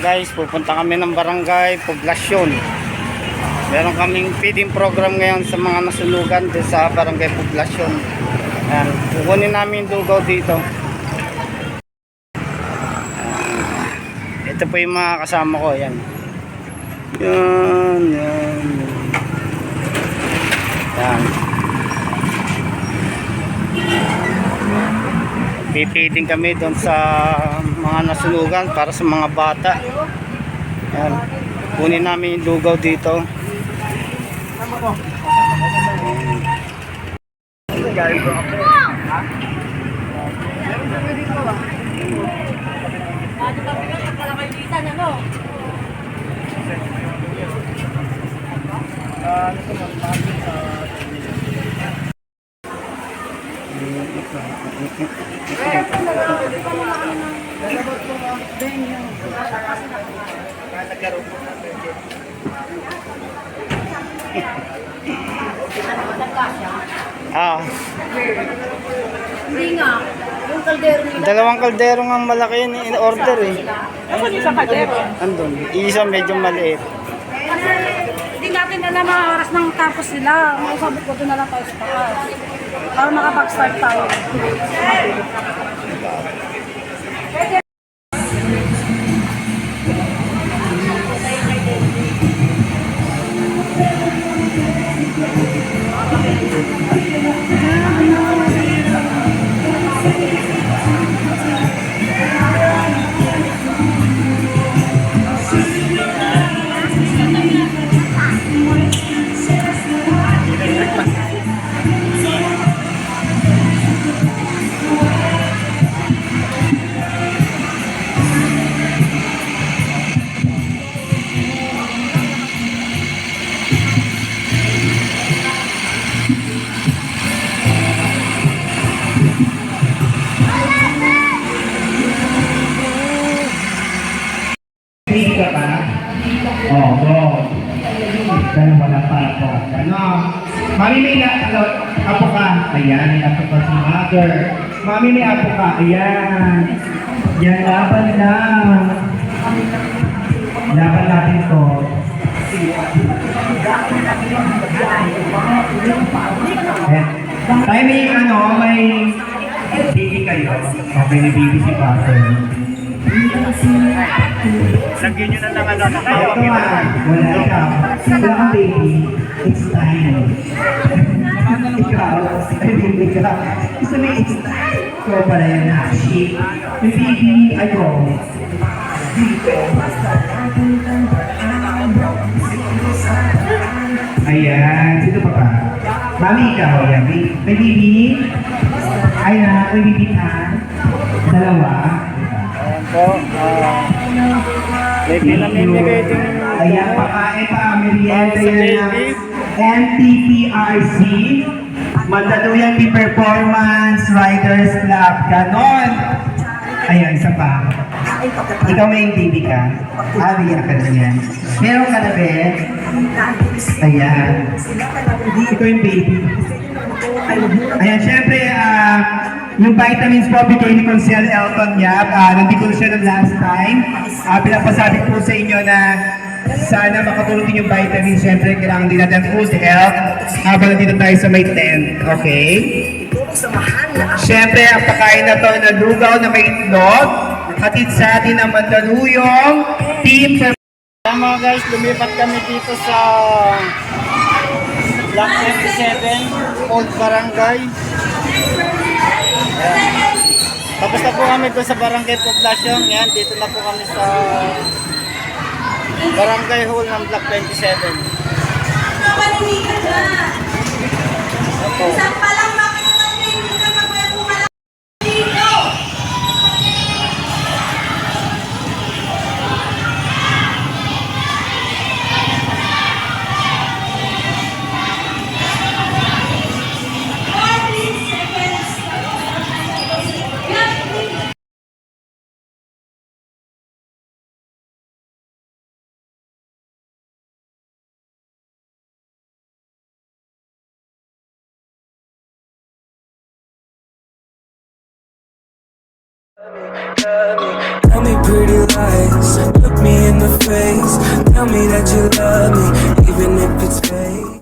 guys, pupunta kami ng barangay Poblasyon. Meron kaming feeding program ngayon sa mga nasunugan din sa barangay Poblasyon. Ayan, kukunin namin yung lugaw dito. Ito po yung mga kasama ko. Ayan. Yan. Yan. Pipiding kami doon sa mga nasunugan para sa mga bata. Yan. Kunin namin yung lugaw dito. Hindi nga. Yung kaldero nila. Dalawang kaldero nga malaki yun in order eh. Ano yung isang kaldero? Andun. Isa medyo maliit. Kasi hindi natin alam ang oras ng tapos sila. Mausabot ko doon na lang tayo sa taas. Para makapag-start tayo. Ka pa? Oh, go. Ganun wala pa ako. Ano? Mami, may apo ka. Ayan, may apo ka si mother. Mami, may apo ka. Ayan. Yan, laban lang. Laban natin to. Tayo may may baby kayo. Okay, may baby si Pastor. Lagyan nyo na ng ano. Ito wala ikaw. Wala kang baby. It's time. Ikaw. I mean, ikaw. Gusto mo it's time. Ikaw pala yan na. She. May baby. Ayaw. Dito. Ayan. Sino pa pa? Mami, ikaw. Ayan. May baby. Ayan. May baby ka. Dalawa. Ayan po. May pinamimigay din. Ayan, pakain pa, merienda Para sa yan baby. ng NTPRC, Mandaluyong Team Performance Riders Club. Ganon. Ayan, isa pa. Ikaw may baby ka. Bigyan ka na yan. Meron ka na, Ben? Ayan. Ikaw yung baby. Ayan, syempre, yung vitamins po, bigay ni Consel Elton Yap. Nandito siya ng last time. Pinapasabi po sa inyo na sana makatulong din yung vitamins. Syempre, kailangan din natin food health habang nandito tayo sa may tent. Okay? Syempre, ang pakain na to na lugaw na may itlog. Hatid sa atin ang Mandaluyong Team. Ayan mga guys, lumipat kami dito sa Block 27, Old Barangay. Ayan. Tapos na po kami doon sa Barangay Poblasyon. Yan, dito na po kami sa Barangay Hall ng Block 27. Ito. Tell me pretty lies. Look me in the face, tell me that you love me, even if it's fake.